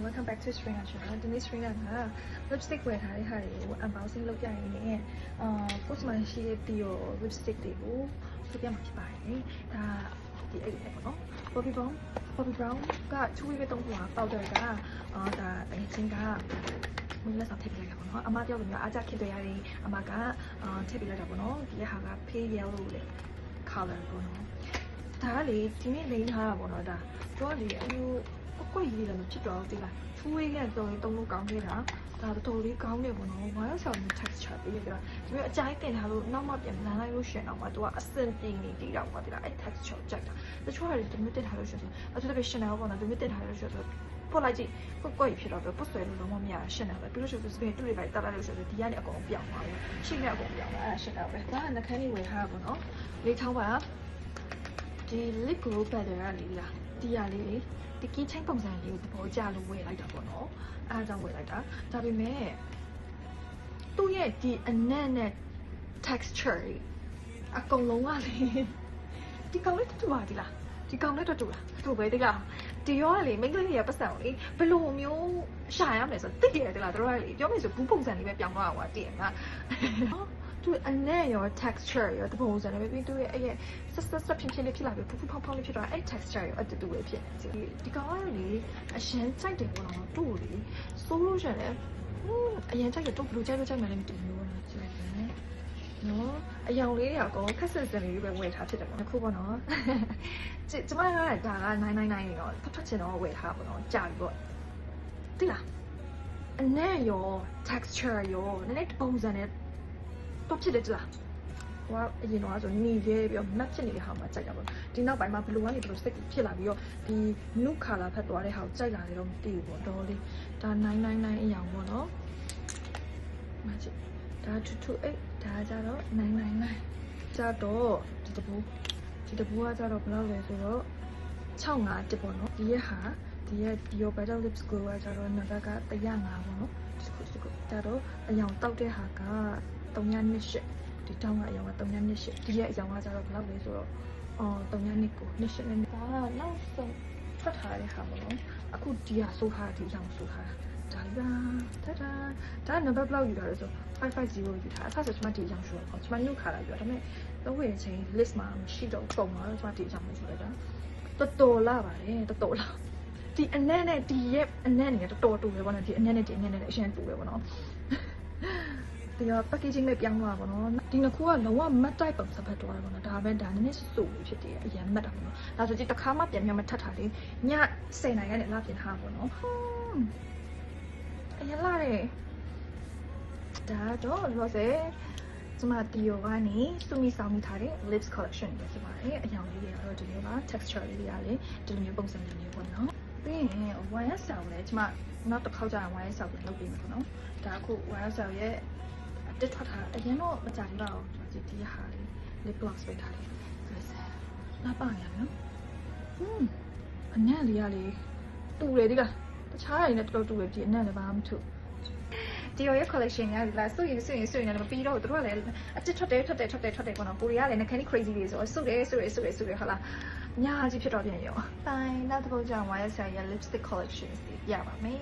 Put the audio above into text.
welcome back to String Channel. Today String က lipstick ဝယ်ထားတဲ့ဟာတွေကို unboxing လုပ်ပြရင်းနဲ့post မှာရှိတဲ့ဒီ lipstick တွေကိုပြပြမှာဖြစ်ပါတယ်။ဒါဒီအဲ့ဒီပေါ့နော်။ Bobbi Brown က2 week တုံးပွား powder ကဒါတကယ်ချင်းကမင်းလက်ဆောင်ထည့်ပေးလိုက်တာပေါ့နော်။အမတယောက်လိုမျိုးအားကြခင်တွေရတယ်။အမကထည့်ပေးလိုက်တာပေါ့နော်။ဒီဟာက pale yellow လေ color ပေါ့နော်။ဒါကလေဒီနေ့လိမ့်ထားတာပေါ့နော်။ဒါတော့လေအမျိုးကိုယ်ကြီးလည်းမဖြစ်တော့ဘူးလား။ 2 week နဲ့တုံးလို့ကောင်းခဲ့တာ။ဒါတော်တော်လေးကောင်းနေပေါ့နော်။ဘာလို့ဆိုတော့ texture ပေးလိုက်တာ။ဒီလိုအကြိုက်တင်ထားလို့နောက်မှပြန်လမ်းလိုက်လို့ရှင်တော့မှသူကအစင်ပြင်းနေတည်တော့ပါဒီလား။အဲ့ texture ကြိုက်တာ။တချို့ဟာတွေဒီမြစ်တက်ထားလို့ရှင်ဆိုအထူးသဖြင့် Chanel ပေါ့နော်။ဒီမြစ်တက်ထားလို့ရှင်ဆိုပို့လိုက်ကြည့်ကိုယ်ဖြစ်တော့ပုတ်ဆွဲလို့လုံးဝမရ Chanel ပဲပြီးလို့ရှိရင်စပယ်တူတွေပဲတက်လိုက်လို့ရှင်ဆိုဒီကနေအကုန်ပြောင်းသွားတယ်။ရှိနေအကုန်ပြောင်းသွားအဲ့ Chanel ပဲ။ဒါကနှခမ်းလေးဝယ်ထားတာပေါ့နော်။လေးချောင်းပါဒီ lip glow powder ကလေးလားဒီရလေးလေဒီကင်းချင်းပုံစံလေးကိုသဘောကျလို့ဝယ်လိုက်တာပေါ့နော်အားကြောင့်ဝယ်လိုက်တာဒါပေမဲ့သူ့ရဲ့ဒီအနက်နဲ့ texture အကုန်လုံးကလေဒီကောင်လေးတူပါဒီလားဒီကောင်လေးတူလားတူပဲဒီလားဒီရောကလေမိန်းကလေးတွေကပတ်စံကိုလေဘယ်လိုမျိုးရှာရမလဲဆိုတော့တိတယ်ဒီလားတို့ကလေပြောမယ်ဆိုဘူးပုံစံလေးပဲပြောင်းသွားတာကွာတည်ရမလားသူအနက်ရော texture ရောတပုံစံနဲ့ပြီးသူရဲ့အဲ့ရဲ့ဆက်ဖြင်းဖြင်းလေးဖြစ်လာပြီးဖူးဖူးဖောင်းဖောင်းလေးဖြစ်သွားအဲ့ texture ရောအတူတူပဲဖြစ်နေဒီကောင်ကလေအရှမ်းကြိုက်တယ်ပေါ့နော်သူ့ကိုလေစိုးလို့ရှိရင်အရင်ကြိုက်ရတော့ဘယ်လိုကြိုက်လို့ကြိုက်မှလည်းမသိဘူးနော်ကြည့်လိုက်မယ်နော်အယောင်လေးတွေကတော့ခက်ဆစ်စင်လေးပဲဝယ်ထားဖြစ်တယ်ပေါ့အခုပေါ့နော်ကျမကဒါက999ရောဖတ်ချင်တော့ဝယ်ထားပေါ့နော်ကြာပြီပေါ့တိလားအနက်ရော texture ရောနည်းနည်းပုံစံနဲ့တော့ဖြစ်တယ်ကြလားဟိုကအရင်တော့ဆိုနေရဲပြီးတော့ map ဖြစ်နေတဲ့ဟာမှာကြိုက်တာပေါ့ဒီနောက်ပိုင်းမှာဘလူးကနေဘလူးစိတ်ဖြစ်လာပြီးတော့ဒီ nude color ဖက်သွားတဲ့ဟာကိုကြိုက်လာတယ်တော့မသိဘူးပေါ့တော်လေးဒါ999အရောင်ပေါ့နော်မကြည့်ဒါ228ဒါကြတော့999ကြတော့ဒီတဘူကကြတော့ဘယ်လောက်လဲဆိုတော့651ပေါ့နော်ဒီရဲ့ဟာဒီရဲ့ Bio Better Lips Glow ကကြတော့နံပါတ်က105ပေါ့နော်ဒီခုကြတော့အရောင်တောက်တဲ့ဟာက328ဒီတောင်းကအရောင်က328ဒီရဲ့အရောင်ကကြတော့ဘယ်လောက်လဲဆိုတော့329နဲ့ဒါနောက်ဆုံးဖတ်ထားတဲ့ဟာပေါ့နော်အခုဒီဟာဆိုထားတဲ့အရောင်ဆိုထားတာဒါနံပါတ်ဘယ်လောက်ယူတာလဲဆို550ယူထားအဲ့ဒါဆိုကျွန်မဒီအရောင်ဆိုတော့ကျွန်မနှုတ်ခါလာပြီးတော့ဒါပေမဲ့တော့ဝယ်ချင်း list မှာမရှိတော့ပုံမှာတော့ကျွန်မဒီအရောင်မျိုးဆိုလိုက်တာတော်လာပါတယ်တော်လာဒီအနက်နဲ့ဒီရဲ့အနက်နဲ့တော်တူပဲပေါ့နော်ဒီအနက်နဲ့ဒီအနက်နဲ့အရင်တူပဲပေါ့နော်ဒီက packaging နဲ့ပြောင်းသွားပါတော့ဒီနှစ်ခုကလုံးဝမတ်တိုက်ပုံစပ်ဖက်သွားတယ်ပေါ့နော်ဒါပဲဒါနည်းနည်းစိုးလို့ဖြစ်တယ်အရင်မတ်တာပေါ့နော်ဒါဆိုကြည့်တစ်ခါမှပြန်မထပ်တာလေည10နိုင်ကနေလာပြင်ထားပါတော့အရင်လာတယ်ဒါတော့လို့ဆိုကျွန်မတီယိုကနေစုမိဆောင်မိထားတဲ့ lips collection ပဲဖြစ်ပါတယ်အရောင်လေးတွေကတော့ဒီလိုပါ texture လေးတွေကလည်းဒီလိုမျိုးပုံစံမျိုးပေါ့နော်ပြီးရင် wire cell လည်းကျွန်မနောက်တစ်ခေါက်ကျရင် wire cell ကိုလုပ်ပေးမှာပေါ့နော်ဒါအခု wire cell ရဲ့တက်ထွက်ထားအရင်တော့မကြဘူးတော့ဒီဟာလေး lip gloss ပဲထားတယ်လာပါရနော်အနက်လေးကလေတူတယ်ဒီကတခြားတွေနဲ့တော်တော်တူတယ်ဒီအနက်လည်းဘာမှမထူဒီရဲ့ collection ကဒီလားစွရင်လည်းမပြီးတော့သူတို့ကလည်းအတစ်ထွက်တယ်ပေါ့နော်ကိုရီးယားလည်း candy crazy တွေဆိုစွတယ်ဟာလားညာကြီးဖြစ်တော့ပြန်ရော fine နောက်တစ်ပုတ်ကျရင် wire cell ရဲ့ lipstick collection ပြပါမယ်